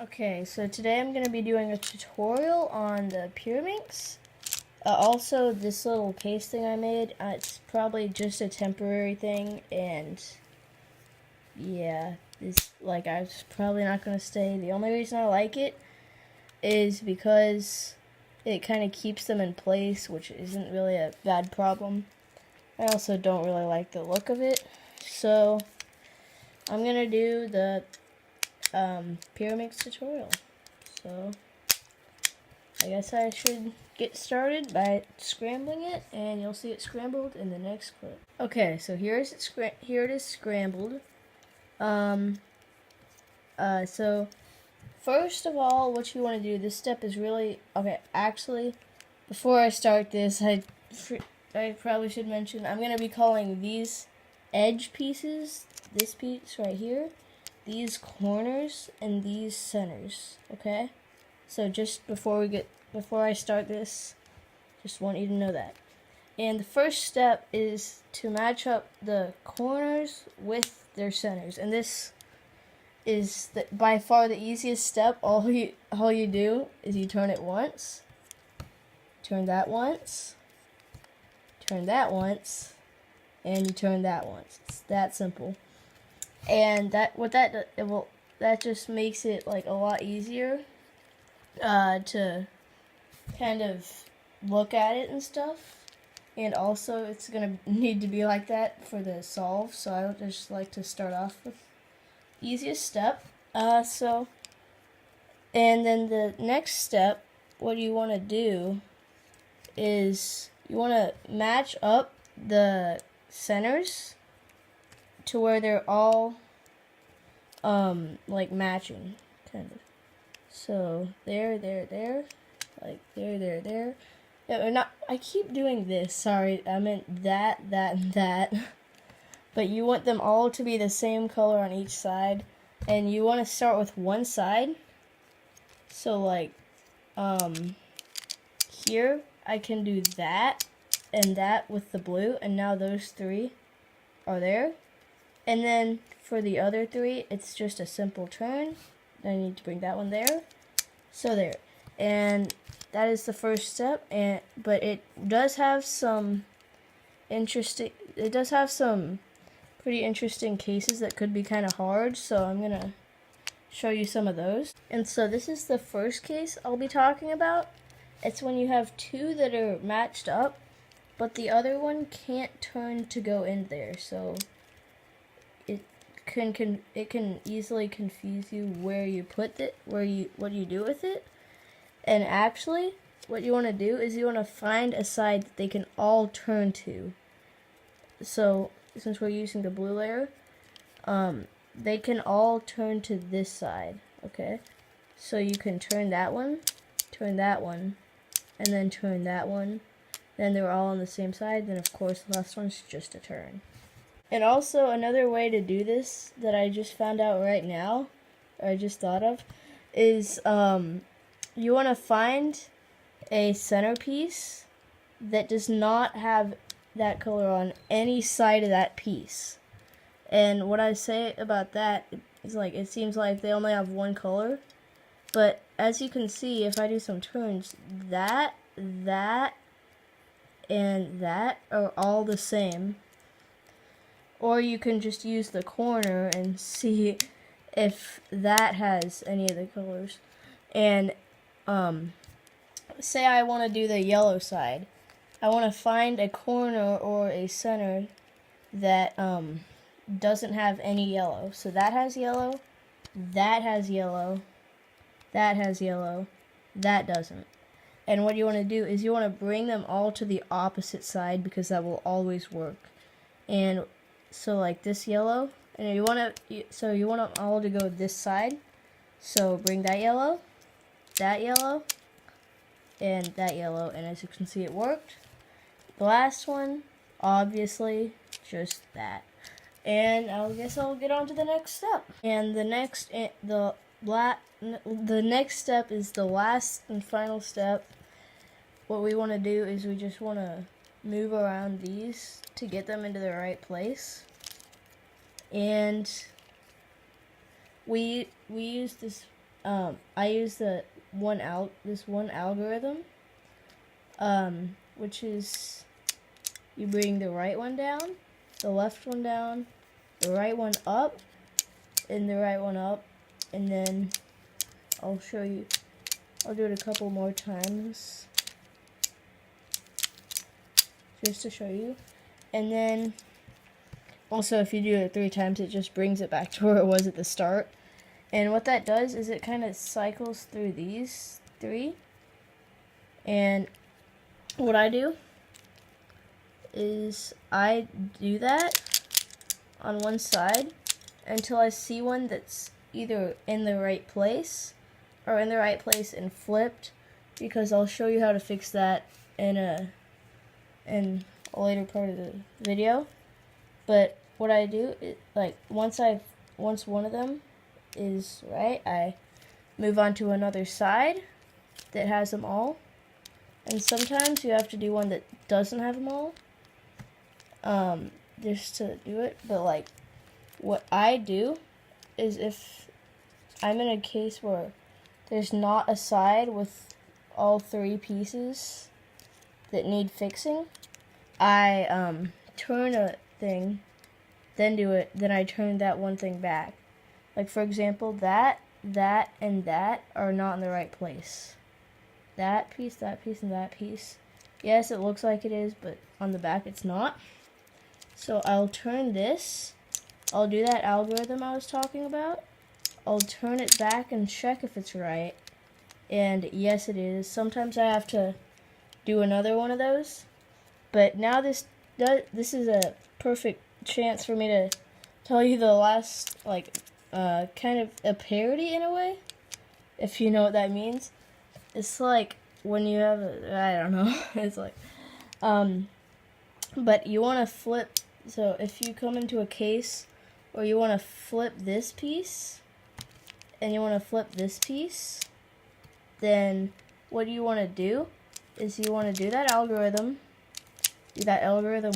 Okay, so today I'm going to be doing a tutorial on the Pyraminx. Also, this little case thing I made, it's probably just a temporary thing, and yeah, it's probably not going to stay. The only reason I like it is because it kind of keeps them in place, which isn't really a bad problem. I also don't really like the look of it, so I'm going to do the Pyraminx tutorial. So I guess I should get started by scrambling it, and you'll see it scrambled in the next clip. Okay, so here it is scrambled. So first of all, what you want to do, this step is really okay. Actually, before I start this, I probably should mention I'm going to be calling these edge pieces, this piece right here, these corners, and these centers. Okay, so just before I start this, just want you to know that. And the first step is to match up the corners with their centers, and this is by far the easiest step. All you do is you turn it once, turn that once, turn that once, and you turn that once. It's that simple. And that just makes it like a lot easier to kind of look at it and stuff. And also it's gonna need to be like that for the solve, so I would just like to start off with easiest step. And then the next step, what you want to do is you want to match up the centers to where they're all like matching, kind of. So there, like there. Yeah, not. I keep doing this. Sorry, I meant that, and that. But you want them all to be the same color on each side, and you want to start with one side. So like, here I can do that and that with the blue, and now those three are there. And then for the other three, it's just a simple turn. I need to bring that one there. So there. And that is the first step, but it does have some pretty interesting cases that could be kind of hard, so I'm going to show you some of those. And so this is the first case I'll be talking about. It's when you have two that are matched up, but the other one can't turn to go in there, so it can easily confuse you where you put it, what you do with it. And actually, what you want to do is you want to find a side that they can all turn to. So since we're using the blue layer, they can all turn to this side, okay? So you can turn that one, and then turn that one. Then they're all on the same side. Then of course the last one's just a turn. And also another way to do this that I just found out right now, or I just thought of, is you want to find a centerpiece that does not have that color on any side of that piece. And what I say about that is, like, it seems like they only have one color, but as you can see, if I do some turns, that, and that are all the same. Or you can just use the corner and see if that has any of the colors. And say I want to do the yellow side. I want to find a corner or a center that doesn't have any yellow. So that has yellow, that has yellow, that has yellow, that doesn't. And what you want to do is you want to bring them all to the opposite side, because that will always work. And so like this yellow, and you want them all to go this side. So bring that yellow, and that yellow, and as you can see, it worked. The last one, obviously, just that. And I guess I'll get on to the next step. And the next step is the last and final step. What we want to do is we just want to move around these to get them into the right place. And we use this I use this one algorithm, which is you bring the right one down, the left one down, the right one up, and the right one up, and then I'll show you. I'll do it a couple more times just to show you. And then also if you do it 3 times, it just brings it back to where it was at the start. And what that does is it kind of cycles through these 3. And what I do is I do that on one side until I see one that's either in the right place or in the right place and flipped, because I'll show you how to fix that in a later part of the video. But what I do is, like, once one of them is right, I move on to another side that has them all. And sometimes you have to do one that doesn't have them all, just to do it. But like, what I do is if I'm in a case where there's not a side with all 3 pieces that need fixing, I turn a thing, then do it, then I turn that one thing back. Like for example, that, and that are not in the right place. That piece, and that piece. Yes, it looks like it is, but on the back it's not. So I'll turn this. I'll do that algorithm I was talking about. I'll turn it back and check if it's right. And yes, it is. Sometimes I have to do another one of those. But now this is a perfect chance for me to tell you the last, like, kind of a parody in a way, if you know what that means. It's like when you have I don't know. It's like, but you want to flip. So if you come into a case where you want to flip this piece and you want to flip this piece, then what you want to do is you want to do that algorithm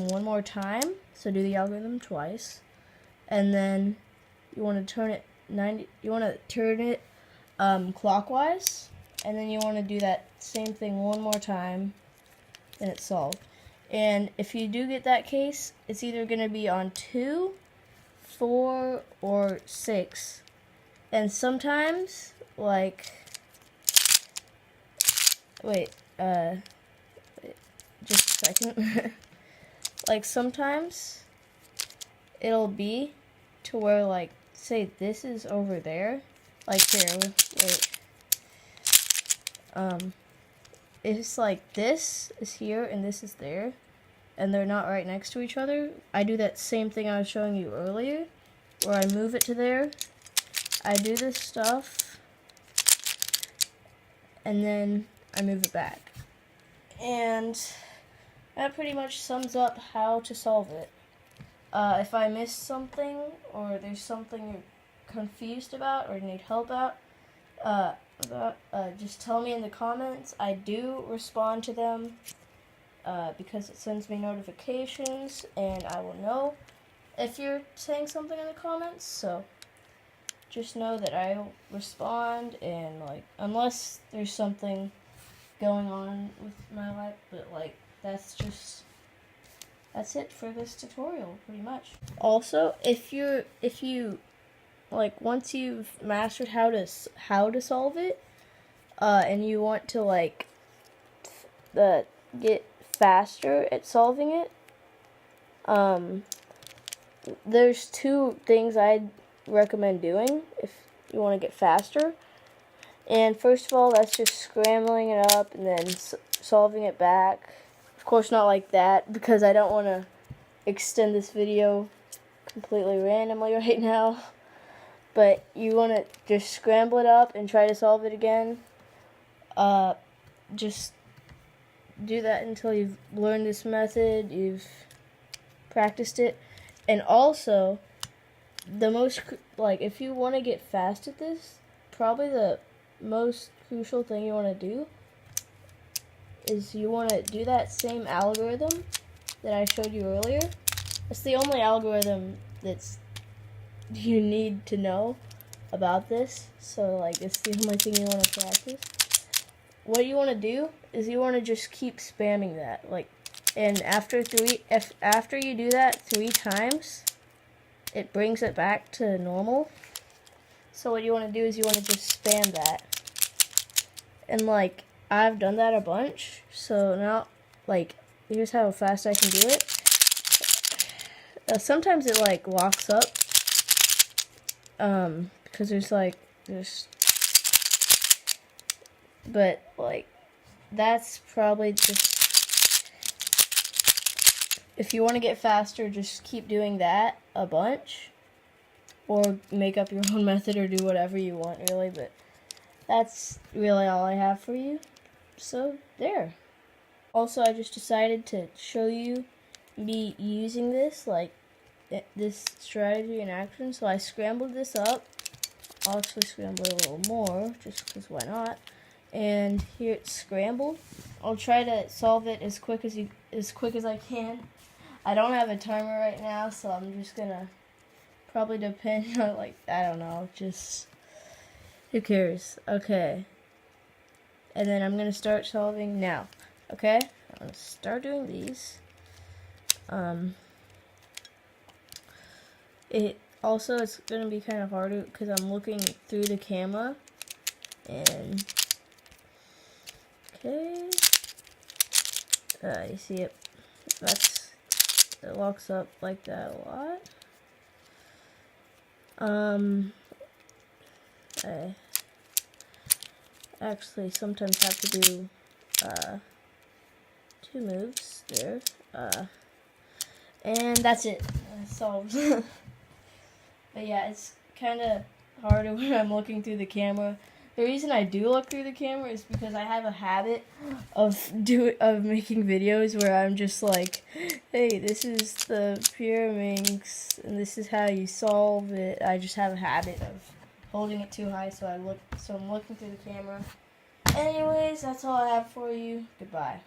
one more time. So do the algorithm twice, and then you want to turn it 90. You want to turn it clockwise, and then you want to do that same thing one more time, and it's solved. And if you do get that case, it's either going to be on 2, 4, or 6. And sometimes, like, wait, just a second. Like, sometimes it'll be to where, like, say this is over there. Like, here, wait. It's like this is here and this is there, and they're not right next to each other. I do that same thing I was showing you earlier, where I move it to there. I do this stuff, and then I move it back. And that pretty much sums up how to solve it. If I missed something, or there's something you're confused about or need help out, just tell me in the comments. I do respond to them because it sends me notifications, and I will know if you're saying something in the comments. So just know that I'll respond, and like, unless there's something going on with my life, but like, that's it for this tutorial pretty much. Also, if you like, once you've mastered how to solve it, and you want to like get faster at solving it, there's 2 things I'd recommend doing if you want to get faster. And first of all, that's just scrambling it up and then solving it back. Of course, not like that, because I don't want to extend this video completely randomly right now. But you want to just scramble it up and try to solve it again. Just do that until you've learned this method, you've practiced it. And also, the most, like, if you want to get fast at this, probably the most crucial thing you want to do is you want to do that same algorithm that I showed you earlier. It's the only algorithm that's you need to know. about this, so like it's the only thing you want to practice. What you want to do is you want to just keep spamming that, like, and after you do that 3 times, it brings it back to normal. So what you want to do is you want to just spam that, and like I've done that a bunch. So now, like, here's how fast I can do it. Sometimes it like locks up, because but like that's probably just, if you want to get faster, just keep doing that a bunch, or make up your own method, or do whatever you want, really. But that's really all I have for you. So there. Also, I just decided to show you me using this, like this strategy in action. So I scrambled this up. I'll actually scramble it a little more, just because why not? And here it's scrambled. I'll try to solve it as quick as I can. I don't have a timer right now, so I'm just gonna probably depend on, like, I don't know, just who cares? Okay. And then I'm gonna start solving now. Okay? I'm gonna start doing these. It's gonna be kind of harder because I'm looking through the camera. And okay, you see it? It locks up like that a lot. I actually sometimes have to do 2 moves there. And that's it. Solved. But yeah, it's kind of harder when I'm looking through the camera. The reason I do look through the camera is because I have a habit of making videos where I'm just like, hey, this is the Pyraminx, and this is how you solve it. I just have a habit of holding it too high, so I'm looking through the camera. Anyways, that's all I have for you. Goodbye.